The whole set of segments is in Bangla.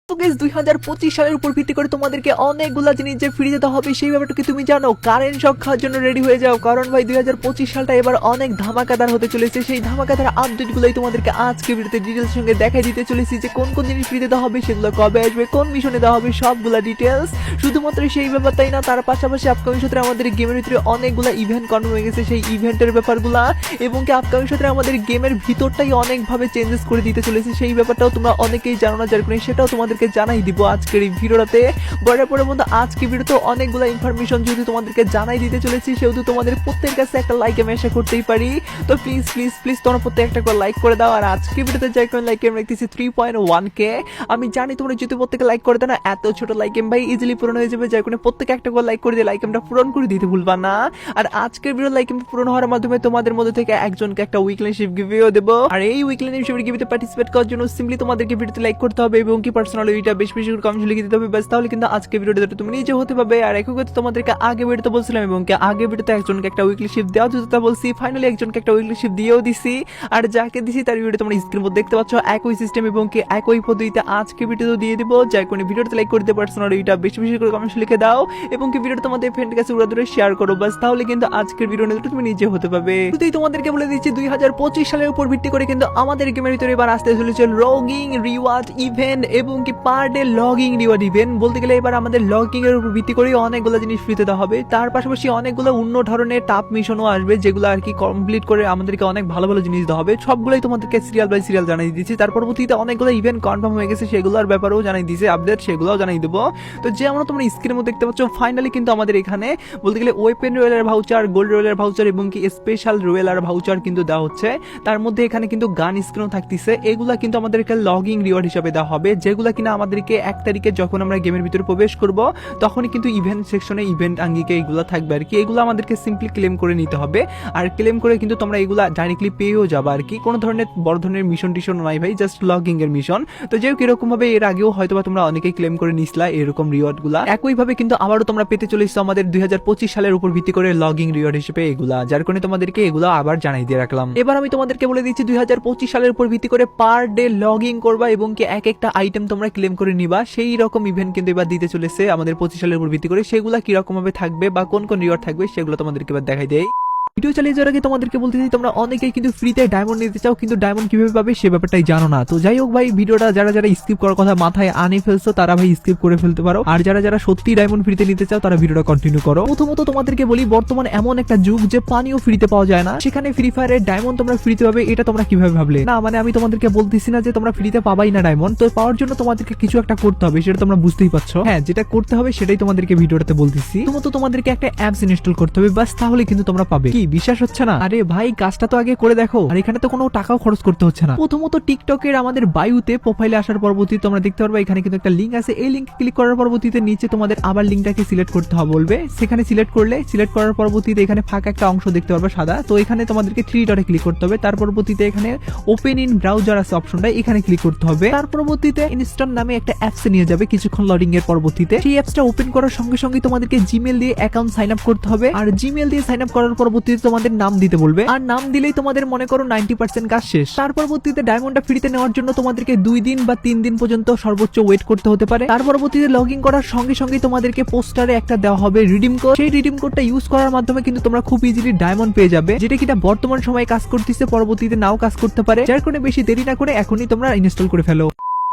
তো গাইস 2025 সালের উপর ভিত্তি করে তোমাদেরকে অনেকগুলা জিনিস যে ফ্রি দিতে হবে সেই ব্যাপারটা কি তুমি জানো? কারেন্ট শক খাওয়ার জন্য রেডি হয়ে যাও, কারণ ভাই 2025 সালটা এবার অনেক ধামাকাদার হতে চলেছে। সেই ধামাকাদার আপডেটগুলোই তোমাদেরকে আজকে ভিডিওতে ডিটেইলস সঙ্গে দেখাই দিতে চলেছি যে কোন কোন জিনিস ফ্রি দিতে হবে, সেগুলো কবে আসবে, কোন মিশনে দেওয়া হবে, সবগুলা ডিটেইলস। শুধুমাত্র সেই ব্যাপারটাই না, তার পাশাপাশি আপকামিং সূত্রে আমাদের গেমের ভিতরে অনেকগুলা ইভেন্ট কনফার্ম হয়ে গেছে, সেই ইভেন্টের ব্যাপারগুলা এবং কি আপকামিং সূত্রে আমাদের গেমের ভিতরটাই অনেকভাবে চেঞ্জেস করে দিতে চলেছে। সেই ব্যাপারটাও তোমরা অনেকেই জানো না, যার কারণে সেটাও তোমাদেরকে জানাই দিব আজকের এই ভিডিওতে। গড়ের পরে বন্ধু আজকে ভিডিওতে অনেকগুলো ইনফরমেশন যেহেতু তোমাদেরকে জানাই দিতে চলেছি, সেহেতু তোমাদের প্রত্যেকের কাছে একটা লাইক আমি আশা করতেই পারি। তো প্লিজ প্লিজ প্লিজ তোমরা প্রত্যেক একটা করে লাইক করে দাও। আর আজকে ভিডিওতে যাই করে লাইক আমি রাখতেছি 3.1k। আমি জানি তোমরা যদি প্রত্যেকে লাইক করে দাও না, এত ছোট লাইক এম ভাই ইজিলি পূরণ হয়ে যাবে, যার কারণে প্রত্যেকে একটা করে লাইক করে দিয়ে লাইক এমটা পূরণ করে দিতে ভুলবা না। আর আজকের ভিডিও লাইক এম পূরণ হওয়ার মাধ্যমে তোমাদের মধ্যে থেকে একজনকে একটা উইকলি শিপ গিভেও দেব। আর এই উইকলি শিপের গিভেতে পার্টিসিপেট করার জন্য সিম্পলি তোমাদেরকে ভিডিওতে লাইক করতে হবে এবং কি পার্সোনালি এটা বেশি বেশি করে কমেন্ট লিখে দিতে হবে, বাস তাহলে কিন্তু আজকে ভিডিওটা তুমি নিজে হতে পারবে। আর একই কথা তোমাদেরকে আগে ভিডিওতে বলছিলাম এবং কি আগে ভিডিওতে একজনকে একটা উইকলি শিপ দেওয়া যেটা বলছি, ফাইনালি একজনকে একটা উইকলি শিপ দিয়েও দিছি। আর যাকে দিছি তার ভিডিও তোমরা স্ক্রিনের মধ্যে দেখতে পাচ্ছ, একই সিস্টেম এবং কি একই পদ্ধতিতে আজকে ভিডিওতে দিয়ে দিব। যাই কোন ভিডিওতে লাইক করে দিতে পার্সোনালি এটা বেশি বেশি করে কমেন্ট লিখে দাও এবং কি ভিডিওটা তোমাদের ফ্রেন্ডের কাছে উড়া ধরে শেয়ার করো, বাস তাহলে কিন্তু আজকের ভিডিও নিয়ে তুমি নিজে হতে পারবে। শুধুই তোমাদেরকে বলে দিচ্ছি 2025 সালের উপর ভিত্তি করে কিন্তু আমাদের গেমের ভিতরে এবার আসতে চলেছে লগিং রিওয়ার্ড ইভেন্ট এবং কি per day logging reward event. বলতে গেলে এবার আমাদের লগিং এর উপর ভিত্তি করে অনেকগুলো জিনিস ফ্রিতে দেওয়া হবে, তার পাশাপাশি অনেকগুলো অন্য ধরনের টাপ মিশনও আসবে যেগুলো আর কি কমপ্লিট করে আমাদেরকে অনেক ভালো ভালো জিনিস দেওয়া হবে। সবগুলোই তোমাদেরকে সিরিয়াল বাই সিরিয়াল জানাই দিচ্ছি। তার পরবর্তীতে অনেকগুলো ইভেন্ট কনফার্ম হয়ে গেছে, সেগুলোর ব্যাপারেও জানাই দিয়েছে আপডেট, সেগুলোও জানাই দেবো। তো যেমন তোমরা স্ক্রিনের মধ্যে দেখতে পাচ্ছ, ফাইনালি কিন্তু আমাদের এখানে বলতে গেলে ওয়েপেন রয়েলার ভাউচার, গোল্ড রয়েলার ভাউচার এবং কি স্পেশাল রয়েলার ভাউচার কিন্তু দেওয়া হচ্ছে। তার মধ্যে এখানে কিন্তু গান স্ক্রিনও থাকতেছে, এগুলা কিন্তু আমাদেরকে লগিং রিওয়ার্ড হিসেবে দেওয়া হবে, যেগুলো কিনা আমাদেরকে 1 তারিখে যখন আমরা গেমের ভিতরে প্রবেশ করব তখনই কিন্তু ইভেন্ট সেকশনে ইভেন্ট আঙ্গিকে এগুলো থাকবে আর কি। এগুলো আমাদেরকে সিম্পলি ক্লেম করে নিতে হবে, আর ক্লেম করে কিন্তু তোমরা এগুলা ডাইরেক্টলি পেয়েও যাবে আর কি। কোনো ধরনের বড় ধরনের মিশন টিশন নাই ভাই, জাস্ট লগিং এর মিশন। তো যেহেতু এরকম ভাবে এর আগেও হয়তো তোমরা অনেকেই ক্লেম করে নিছিলা এরকম রিওয়ার্ড গুলা, একই ভাবে কিন্তু আবারও তোমরা পেতে চলেছো আমাদের 2025 সালের উপর ভিত্তি করে লগিং রিওয়ার্ড হিসেবে এগুলা, যার কারণে তোমাদেরকে এগুলো আবার জানাই দিয়ে রাখলাম। এবার আমি তোমাদেরকে বলে দিচ্ছি 2025 সালের উপর ভিত্তি করে পার ডে লগিং করবা এবং কি এক একটা আইটেম তোমরা ক্লেম করে নিবা, সেই রকম ইভেন্ট কিন্তু এবার দিতে চলেছে আমাদের 25 সালের উপর ভিত্তি করে। সেগুলা কিরকম ভাবে থাকবে বা কোন কোন রিওয়ার্ড থাকবে সেগুলো তোমাদেরকে এবার দেখাই দেই। ভিডিও চালিয়ে যাওয়ার আগে তোমাদেরকে বলতে চাই, তোমরা অনেকেই কিন্তু ফ্রিতে ডায়মন্ড নিতে চাও, কিন্তু ডায়মন্ড কিভাবে পাবে সে ব্যাপারটাই জানো না। তো যাই হোক ভাই, ভিডিওটা যারা যারা স্কিপ করার কথা মাথায় আনে ফেলছো তারা ভাই স্কিপ করে ফেলতে পারো, আর যারা যারা সত্যি ডায়মন্ড ফ্রিতে নিতে চাও তারা ভিডিওটা কন্টিনিউ করো। প্রথমত তোমাদেরকে বলি, বর্তমান এমন একটা যুগ যে পানিও ফ্রিতে পাওয়া যায় না, সেখানে ফ্রি ফায়ারের ডায়মন্ড তোমরা ফ্রিতে পাবে, এটা তোমরা কিভাবে ভাবলে? না মানে আমি তোমাদেরকে বলতেছি না যে তোমরা ফ্রিতে পাবাই না ডায়মন্ড, তো পাওয়ার জন্য তোমাদেরকে কিছু একটা করতে হবে, সেটা তোমরা বুঝতেই পারছো। হ্যাঁ, যেটা করতে হবে সেটাই তোমাদেরকে ভিডিওটাতে বলতেছি। প্রথমত তোমাদেরকে একটা অ্যাপস ইনস্টল করতে হবে, বাস তাহলে কিন্তু তোমরা পাবে। কি বিশ্বাস হচ্ছে না? আরে ভাই কাজটা তো আগে করে দেখো, আর এখানে তো কোনো টাকাও খরচ করতে হচ্ছে না। প্রথমত টিকটকের আমাদের বায়ুতে প্রোফাইলে আসার পরবর্তীতে তোমরা দেখতে পারবে এখানে কিন্তু একটা লিঙ্ক আছে, এই লিঙ্কে ক্লিক করার পরবর্তীতে নিচে তোমাদের আবার লিঙ্কটাকে সিলেক্ট করতে হবে বলবে, সেখানে সিলেক্ট করলে সিলেক্ট করার পরবর্তীতে এখানে ফাঁকা একটা অংশ দেখতে পারবে সাদা, তো এখানে তোমাদেরকে 3 ডটে ক্লিক করতে হবে। তার পরবর্তীতে এখানে ওপেন ইন ব্রাউজার আছে অপশনটা, এখানে ক্লিক করতে হবে। তার পরবর্তীতে ইনস্টল নামে একটা অ্যাপসে নিয়ে যাবে, কিছুক্ষণ লোডিং এর পরবর্তীতে সেই অ্যাপসটা ওপেন করার সঙ্গে সঙ্গে তোমাদেরকে জিমেল দিয়ে অ্যাকাউন্ট সাইন আপ করতে হবে, আর জিমেল দিয়ে সাইন আপ করার পরবর্তীতে তোমাদের নাম দিতে বলবে, আর নাম দিলেই তোমাদের মনে করো 90% কাজ শেষ। তার পরবর্তীতে ডায়মন্ডটা ফ্রিতে নেওয়ার জন্য তোমাদেরকে 2 দিন বা 3 দিন পর্যন্ত সর্বোচ্চ ওয়েট করতে হতে পারে। তার পরবর্তীতে লগইন করার সঙ্গে সঙ্গে তোমাদেরকে পোস্টারে একটা দেওয়া হবে রিডিম কোড, সেই রিডিম কোডটা ইউজ করার মাধ্যমে কিন্তু তোমরা খুব ইজিলি ডায়মন্ড পেয়ে যাবে, যেটা কিনা বর্তমান সময়ে কাজ করতেছে, পরবর্তীতে নাও কাজ করতে পারে, যার কারণে বেশি দেরি না করে এখনই তোমরা ইনস্টল করে ফেলো।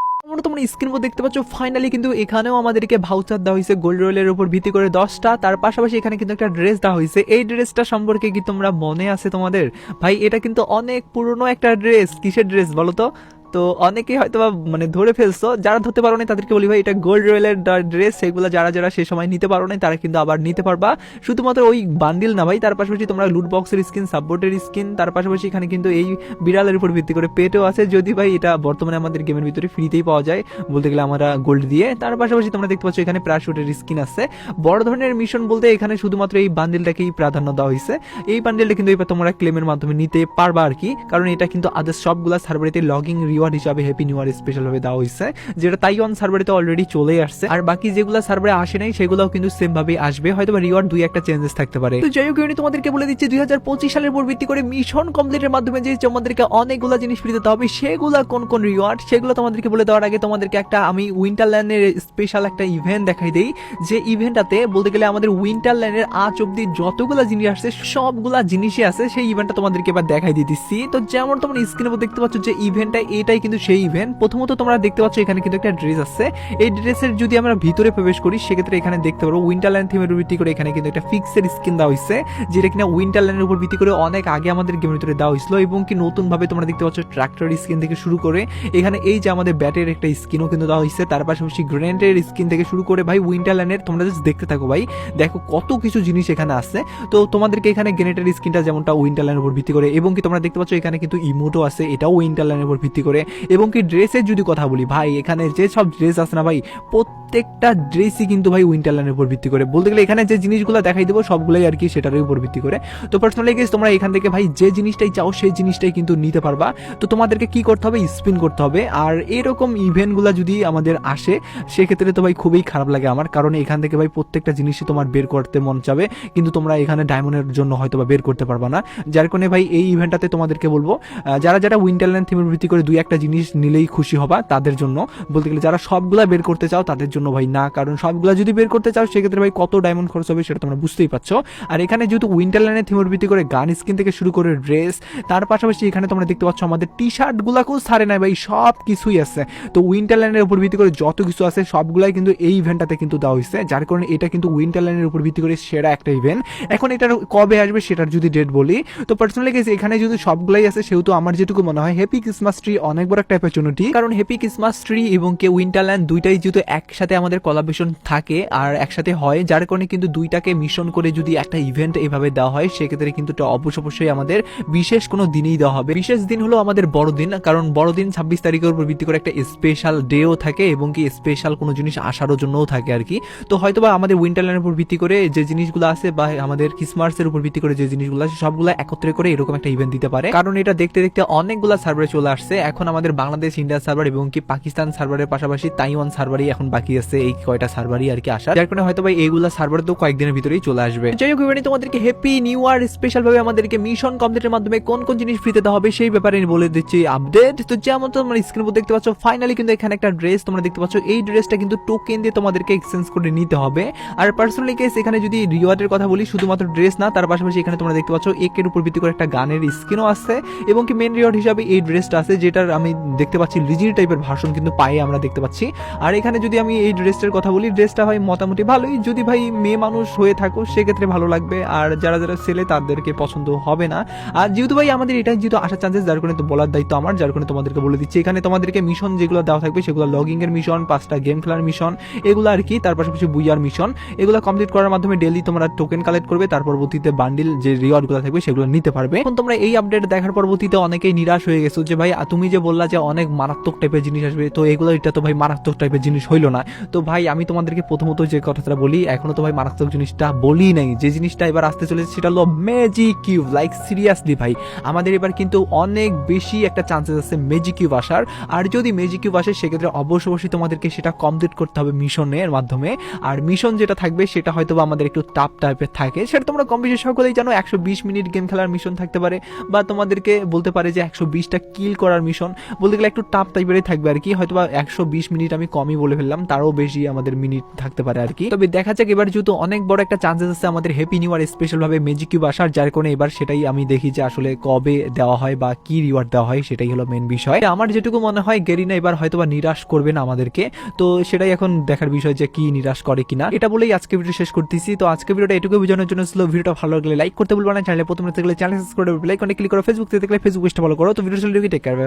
তোমরা স্ক্রিন মধ্যে দেখতে পাচ্ছ, ফাইনালি কিন্তু এখানেও আমাদেরকে ভাউচার দেওয়া হয়েছে গোল্ড রয়েলের উপর ভিত্তি করে 10টা। তার পাশাপাশি এখানে কিন্তু একটা ড্রেস দেওয়া হয়েছে, এই ড্রেসটা সম্পর্কে কি তোমরা মনে আছে তোমাদের? ভাই এটা কিন্তু অনেক পুরনো একটা ড্রেস। কিসের ড্রেস বলো তো? তো অনেকেই হয়তো মানে ধরে ফেলছো, যারা ধরতে পারো না তাদেরকে বলি ভাই এটা গোল্ড রয়েলের ড্রেস, সেগুলো যারা যারা সে সময় নিতে পারো না তারা কিন্তু আবার নিতে পারবা। শুধুমাত্র ওই বান্ডিল না ভাই, তার পাশাপাশি তোমরা লুট বক্সের স্কিন, সাপোর্টের স্কিন, তার পাশাপাশি এখানে কিন্তু এই বিড়ালের উপর ভিত্তি করে পেটও আছে, যদি ভাই এটা বর্তমানে আমাদের গেমের ভিতরে ফ্রিতেই পাওয়া যায় বলতে গেলে আমরা গোল্ড দিয়ে। তার পাশাপাশি তোমরা দেখতে পাচ্ছ এখানে প্যারাশুটের স্কিন আছে। বড় ধরনের মিশন বলতে এখানে শুধুমাত্র এই বান্ডিলটাকেই প্রাধান্য দেওয়া হয়েছে, এই বান্ডিলটা কিন্তু এবার তোমরা ক্লেমের মাধ্যমে নিতে পারবা আর কি, কারণ এটা কিন্তু আদার্স সবগুলা সার্ভারেতে লগিং রিওয়ার্ড রিওয়ার্ড হিসাবে হ্যাপি নিউ ইয়ার স্পেশাল ভাবে দেওয়া হয়েছে, যেটা তাইওয়ান সার্ভারে তো অলরেডি চলে আসছে। আর বাকি যেগুলো সার্ভারে আসে নাই সেগুলোও কিন্তু সেম ভাবে আসবে, হয়তো রিওয়ার্ড দুই একটা চেঞ্জেস থাকতে পারে। তো যাই হোক আমি তোমাদেরকে বলে দিচ্ছি 2025 সালের উপর ভিত্তি করে মিশন কমপ্লিটের মাধ্যমে যে তোমাদেরকে অনেকগুলো জিনিস ফ্রি দিতে হবে, সেগুলো কোন কোন রিওয়ার্ড সেগুলো তোমাদেরকে বলে দেওয়ার আগে তোমাদেরকে একটা আমি উইন্টারল্যান্ডের স্পেশাল একটা ইভেন্ট দেখাই দেই, যে ইভেন্টটাতে বলতে গেলে আমাদের উইন্টারল্যান্ডের আজ অব্দি যতগুলা জিনিস আসছে সবগুলা জিনিসই আছে, সেই ইভেন্টটা তোমাদেরকে এবার দেখাই দিতেছি। তো যেমন তোমরা স্ক্রিনে দেখতে পাচ্ছ যে ইভেন্টটা, এটাই কিন্তু সেই ইভেন্ট। প্রথমত তোমরা দেখতে পাচ্ছ এখানে কিন্তু একটা ড্রেস আছে, এই ড্রেসের যদি আমরা ভিতরে প্রবেশ করি সেক্ষেত্রে এখানে দেখতে পারবো উইন্টারল্যান্ড থিমের উপর ভিত্তি করে এখানে কিন্তু একটা ফিক্সের স্কিন দেওয়া হয়েছে, যেটা কিনা উইন্টারল্যান্ডের উপর ভিত্তি করে অনেক আগে আমাদের গেমের ভিতরে দেওয়া হয়েছিল। এবং কি নতুন ভাবে তোমরা দেখতে পাচ্ছ ট্রাক্টর স্কিন থেকে শুরু করে এখানে এই যে আমাদের ব্যাটের একটা স্কিনও কিন্তু দেওয়া হয়েছে, তার পাশাপাশি গ্রেনেডের স্কিন থেকে শুরু করে ভাই উইন্টারল্যান্ডের তোমরা জাস্ট দেখতে থাকো ভাই, দেখো কত কিছু জিনিস এখানে আছে। তো তোমাদেরকে এখানে গ্রেনেডের স্কিনটা যেমনটা উইন্টারল্যান্ডের উপর ভিত্তি করে, এবং কি তোমরা দেখতে পাচ্ছ এখানে কিন্তু ইমোটও আছে, এটাও উইন্টারল্যান্ডের উপর ভিত্তি করে। এবং কি ড্রেসের যদি কথা বলি ভাই, এখানে যে সব ড্রেস আছে না ভাই, প্রত্যেকটা ড্রেসই কিন্তু ভাই উইন্টারল্যান্ডের উপর ভিত্তি করে। বলতে গেলে এখানে যে জিনিসগুলো দেখাই দেবো সবগুলোই আর কি সেটার উপর ভিত্তি করে। তো পার্সোনালি গেস তোমরা এখান থেকে ভাই যে জিনিসটাই চাও সেই জিনিসটাই কিন্তু নিতে পারবা। তো তোমাদেরকে কি করতে হবে, স্পিন করতে হবে। আর এরকম ইভেন্টগুলো যদি আমাদের আসে সেক্ষেত্রে তো ভাই খুবই খারাপ লাগে আমার, কারণ এখান থেকে ভাই প্রত্যেকটা জিনিসই তোমার বের করতে মন চাবে, কিন্তু তোমরা এখানে ডায়মন্ডের জন্য হয়তো বা বের করতে পারবা না। যার কারণে ভাই এই ইভেন্টটাতে তোমাদেরকে বলবো যারা যারা উইন্টারল্যান্ড থিমের ভিত্তি করে দুই একটা জিনিস নিলেই খুশি হবা তাদের জন্য। বলতে গেলে যারা সবগুলা বের করতে চাও তাদের জন্য ভাই না, কারণ সবগুলা যদি বের করতে চাও সেক্ষেত্রে ভাই কত ডায়মন্ড খরচ হবে সেটা তোমরা বুঝতেই পারছো। আর এখানে যেহেতু উইন্টারল্যান্ডের থিমের ভিত্তি করে গান স্কিন থেকে শুরু করে ড্রেস, তার পাশাপাশি এখানে তোমরা দেখতে পাচ্ছ আমাদের টি শার্ট গুলাকেও ছাড়ে নাই ভাই, সব কিছুই আছে। তো উইন্টারল্যান্ডের উপর ভিত্তি করে যত কিছু আছে সবগুলাই কিন্তু এই ইভেন্টটাতে কিন্তু দেওয়া হয়েছে, যার কারণে এটা কিন্তু উইন্টারল্যান্ডের উপর ভিত্তি করে সেরা একটা ইভেন্ট। এখন এটার কবে আসবে সেটার যদি ডেট বলি, তো পার্সোনালি গেছে এখানে যদি সবগুলাই আছে সেহেতু আমার যেটুকু মনে হয় হ্যাপি ক্রিসমাস ট্রি অনেক বড় একটা অপরচুনিটি, কারণ হ্যাপি ক্রিসমাস ট্রি এবং কে উইন্টারল্যান্ড দুইটাই যেহেতু একসাথে আমাদের কোলাবোরেশন থাকে আর একসাথে হয়, যার কারণে কিন্তু দুইটাকে মিশন করে যদি একটা ইভেন্ট এভাবে দেওয়া হয় সেক্ষেত্রে কিন্তু অবশ্যই আমাদের বিশেষ কোনো দিনেই দেওয়া হবে। বিশেষ দিন হলো আমাদের বড়দিন, কারণ বড়দিন 26 তারিখের উপর ভিত্তি করে একটা স্পেশাল ডেও থাকে এবং কি স্পেশাল কোনো জিনিস আসারও জন্যও থাকে আর কি। তো হয়তোবা আমাদের উইন্টারল্যান্ডের উপর ভিত্তি করে যে জিনিসগুলো আছে বা আমাদের ক্রিসমাসের উপর ভিত্তি করে যে জিনিসগুলো আছে সবগুলো একত্রে করে এরকম একটা ইভেন্ট দিতে পারে, কারণ এটা দেখতে দেখতে অনেকগুলো সার্ভারে চলে আসছে। এখন আমাদের বাংলাদেশ, ইন্ডিয়া সার্ভার এবং কি পাকিস্তান সার্ভারের পাশাপাশি তাইওয়ান সার্ভারই এখন বাকি আছে, এই কয়টা সার্ভারই আর কি আসার, যার কারণে হয়তো ভাই এইগুলা সার্ভার তো কয়েকদিনের ভিতরেই চলে আসবে। যাই হোক তোমাদেরকে হ্যাপি নিউ ইয়ার স্পেশাল ভাবে আমাদেরকে মিশন কমপ্লিটের মাধ্যমে কোন কোন জিনিস ফ্রিতে দেওয়া হবে সেই ব্যাপারে বলে দিচ্ছি আপডেট। তো যেমন তোমরা স্ক্রিনের উপর দেখতে পাচ্ছ ফাইনালি কিন্তু এখানে একটা ড্রেস তোমরা দেখতে পাচ্ছ, এই ড্রেসটা কিন্তু টোকেন দিয়ে তোমাদেরকে এক্সচেঞ্জ করে নিতে হবে। আর পার্সোনালি কেস এখানে যদি রিওয়ার্ডের কথা বলি শুধুমাত্র ড্রেস না, তার পাশাপাশি এখানে তোমরা দেখতে পাচ্ছ একের উপর ভিত্তি করে একটা গানের স্কিনও আছে এবং কি মেন রিওয়ার্ড হিসাবে এই ড্রেসটা আছে, যেটার আমি দেখতে পাচ্ছি লিজির টাইপের ভার্সন কিন্তু পায়ে আমরা দেখতে পাচ্ছি। আর এখানে যদি আমি এই ড্রেসটার কথা বলি, ড্রেসটা হয় মোটামুটি ভালোই, যদি ভাই মেয়ে মানুষ হয়ে থাকো সেক্ষেত্রে ভালো লাগবে, আর যারা যারা ছেলে তাদেরকে পছন্দ হবে না। আর যেহেতু ভাই আমাদের এটাই যেহেতু আসার চান্সেস, যার কারণে তো বলার দায়িত্ব আমার, যার কারণে তোমাদেরকে বলে দিচ্ছি। এখানে তোমাদেরকে মিশন যেগুলো দেওয়া থাকবে সেগুলো লগিং এর মিশন, 5টা গেম খেলার মিশন এগুলো আর কি, তার পাশাপাশি বুইয়ার মিশন, এগুলো কমপ্লিট করার মাধ্যমে ডেইলি তোমরা টোকেন কালেক্ট করবে, তার পরবর্তীতে বান্ডিল যে রিওয়ার্ডগুলো থাকবে সেগুলো নিতে পারবে। এখন তোমরা এই আপডেট দেখার পরবর্তীতে অনেকেই নিরাশ হয়ে গেছো যে ভাই তুমি যে বললা যে অনেক মারাত্মক টাইপের জিনিস আসবে, তো এগুলো এটা তো ভাই মারাত্মক টাইপের জিনিস হইলো না। তো ভাই আমি তোমাদেরকে প্রথমত যে কথাটা বলি, এখনো তো ভাই মারাত্মক জিনিসটা বলি নাই, যে জিনিসটা এবার আসতে চলেছে সেটা হলো ম্যাজিক কিউব। লাইক সিরিয়াসলি ভাই আমাদের এবার কিন্তু অনেক বেশি একটা চান্সেস আছে ম্যাজিক কিউব আসার, আর যদি ম্যাজিক কিউব আসে সেক্ষেত্রে অবশ্যই তোমাদেরকে সেটা কমপ্লিট করতে হবে মিশনের মাধ্যমে। আর মিশন যেটা থাকবে সেটা হয়তো আমাদের একটু টাফ টাইপের থাকে, সেটা তোমরা কম বেশি সকলেই জানো। 120 মিনিট গেম খেলার মিশন থাকতে পারে, বা তোমাদেরকে বলতে পারে যে 120টা কিল করার মিশন, বলতে গেলে একটু টাফ টাইপেরই থাকবে আর কি। হয়তো বা 120 মিনিট আমি কমই বলে ফেললাম, তারও বেশি আমাদের মিনিট থাকতে পারে আর কি। তবে দেখা যাক এবার যেহেতু অনেক বড় একটা চান্সেস আছে আমাদের হ্যাপি নিউ ইয়ার স্পেশাল ভাবে ম্যাজিক কিউব আসার, যার কারণে এবার সেটাই আমি দেখি যে আসলে কবে দেওয়া হয় বা কি রিওয়ার্ড দেওয়া হয়, সেটাই হলো মেন বিষয়। আমার যেটুকু মনে হয় গেরিনা এবার হয়তো বা নিরাশ করবে না আমাদেরকে, তো সেটাই এখন দেখার বিষয় যে কি নিরাশ করে কিনা। এটা বলেই আজকে ভিডিও শেষ করতেছি। তো আজকে ভিডিওটা এটুকু বোঝানোর জন্য ছিল। ভিডিওটা ভালো লাগলে লাইক করতে ভুলবা না, চ্যানেলে প্রথমে থাকলে চ্যানেল সাবস্ক্রাইব করে বেল আইকনে ক্লিক করো, ফেসবুক থেকে দেখলে ফেসবুক পেজটা ফলো করো। তো ভিডিও চলে টেক কেয়ার।